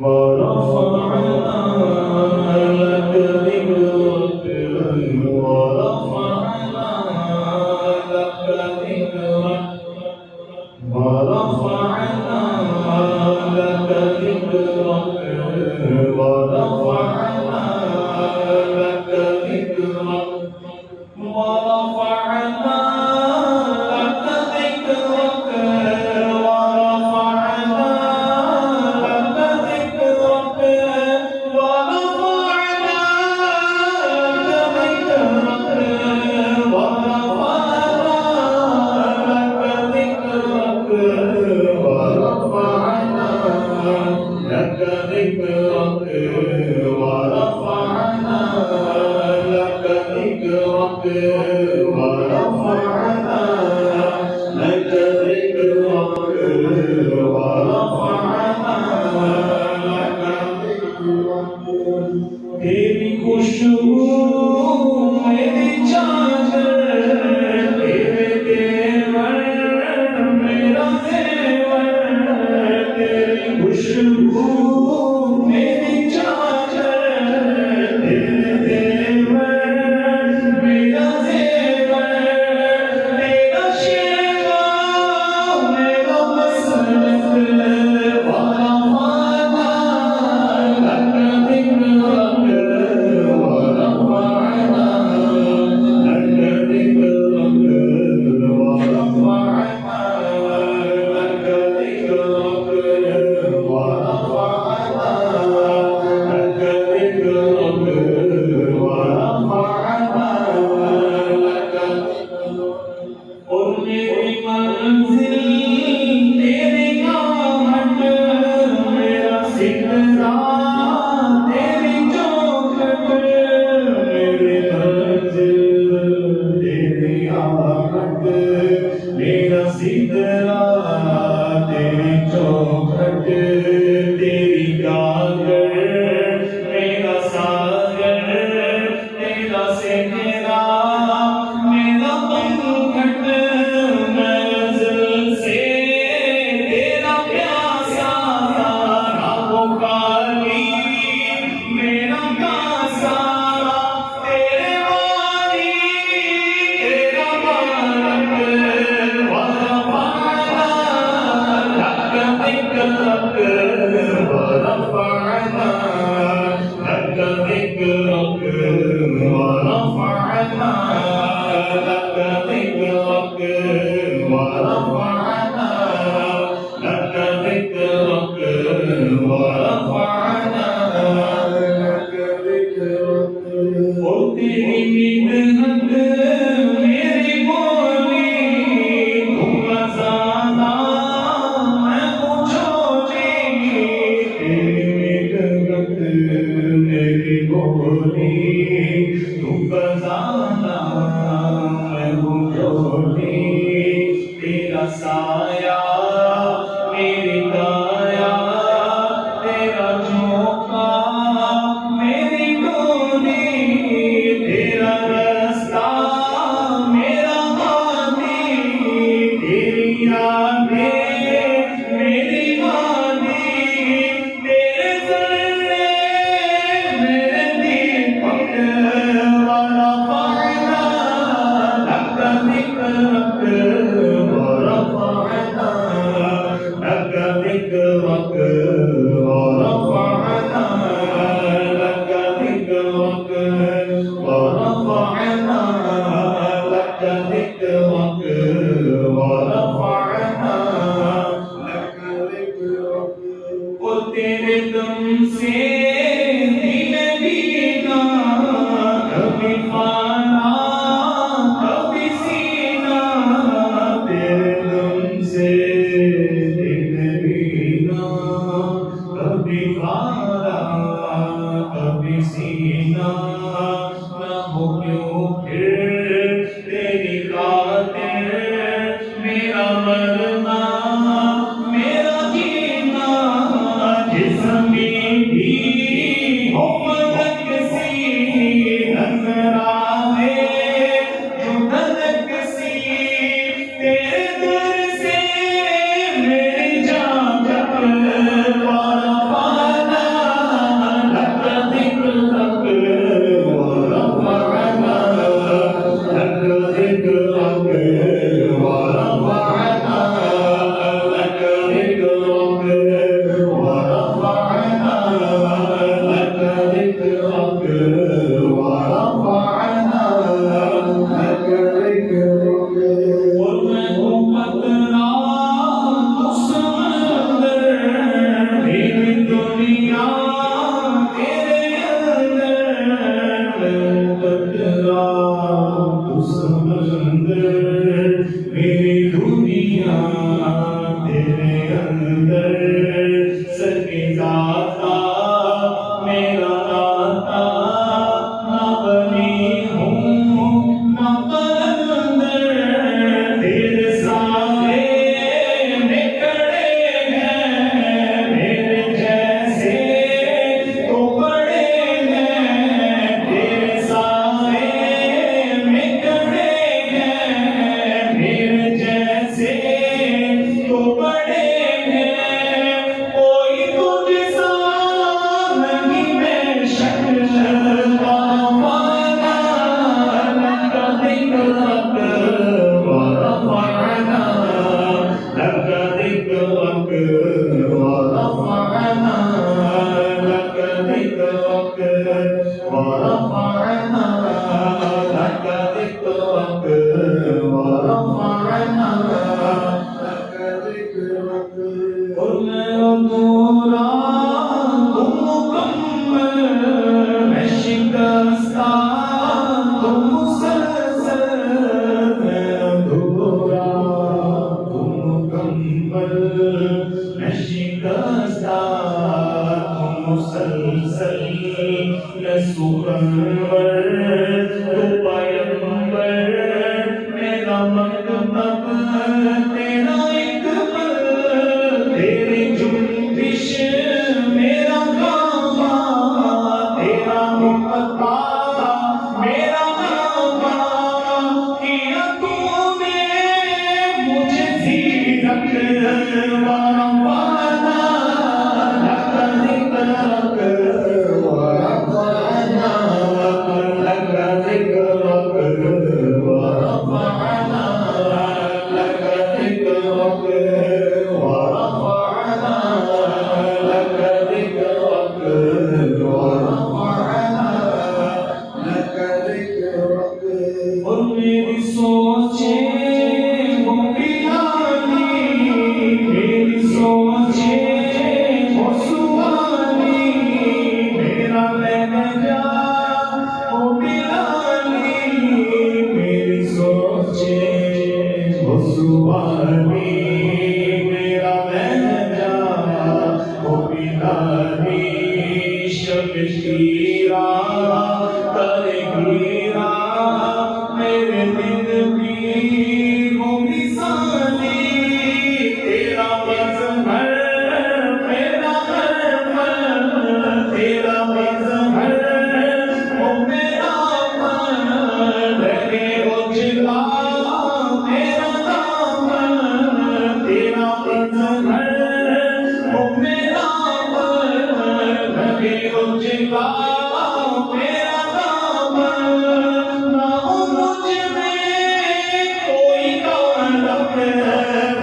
ورفعنا لك ذكرك ورفعنا لك ذكرك ورفعنا لك ذكرك ورفعنا لك ذكرك ورفعنا لك ذكرك ورفعنا لك ذكرك ورفعنا لك ذكرك ورفعنا لك ذكرك ورفعنا لك ذكرك ورفعنا لك ذكرك ورفعنا لك ذكرك ورفعنا لك ذكرك तेरी खुशबू मेरी चादर तेरे तेवर मेरा तेवर तेरी खुशबू मेरी चादर तेरे तेवर मेरा तेवर तेरा शेवा मेरा मसलक ورفعنا لك ذكرك ورفعنا لك ذكرك ورفعنا لك ذكرك ورفعنا لك ذكرك ورفعنا لك और मेरी मंजिल तेरी आहट मेरा सिकरा तेरी चौखट मेरी मंजिल तेरी आहट मेरा सिकरा तेरी चौखट तेरी गागर मेरा सागर तेरा सेहरा मेरा पंखट मंजिल से तेरा प्यासा राहों खाली मेरा कासा तेरे वाली तेरा बालक ورفعنا لك ذكرك ورفعنا لك ذكرك ورفعنا لك ذكرك ورفعنا لك ذكرك ورفعنا لك ذكرك और तेरी मिन्नत मेरी बोली तुम ज़्यादा मैं पूछोगी तेरी मिन्नत मेरी बोली तुम ज़्यादा मैं पूछोगी तेरा साया मेरी काया तेरा झोंका मेरी डोली तेरा रास्ता मेरा हाथी तेरी यादें मेरी वादी तेरे ज़र्रे मेरे दीपक ورفعنا لك ذكرك ورفعنا لك ذكرك ورفعنا لك ذكرك ورفعنا لك ذكرك ورفعنا لك ذكرك और तेरे दम से दिल बीना कभी फाना कभी सीना तेरे दम से दिल बीना कभी फाना कभी सीना ना हो क्यों फिर तेरी खातिर मेरा मरना मेरा जीना जिस्म भी जाता मेरा नाता ना बनी हूँ ना कलंदर तेरे सारे में खड़े हैं मेरे जैसे तो बड़े हैं तेरे सारे में खड़े हैं मेरे जैसे तो बड़े हैं कोई तुझसा नहीं मैं शक्ल पावाना लग दिक्कत ورفعنا لك ذكرك ورفعنا لك ذكرك ورفعنا لك ذكرك ورفعنا لك ذكرك قل نورا तुम मुकम्मल मैं शिकस्ता तुम मुसलसल मैं अधूरा तुम मुकम्मल मैं शिकस्ता तुम मुसलसल मैं सुखनवर तू पैगंबर मेरा मकतब तेरा एक पल तेरी जुम्बिश मेरा काबा तेरा मुकद्दा मेरा काबा किया तूने मुझे जीरक वरफ़अना लक ज़िक्रक वरफ़अना लक ज़िक्रक वरफ़अना लक ज़िक्रक वरफ़अना लक ज़िक्रक वरफ़अना लक ज़िक्रक और मेरी सोचें वो पिलानी मेरी सोचें वो सुहानी मेरा लहजा वो पिलानी मेरी सोचें वो सुहानी मेरा लहजा वो पिलानी शमशीरा करेगीरा मेरे दिल की वो मिसाली तेरा मज़हर मेरा हरमन तेरा मज़हर वो मेरा मन लगे उजला मेरा दामन तेरा मज़हर वो मेरा मन लगे उजला मेरा दामन ना हो मुझ में कोई कालक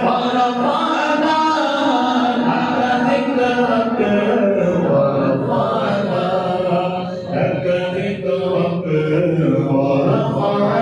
वरफ़अना लक ज़िक्रक वरफ़अना लक ज़िक्रक वरफ़अना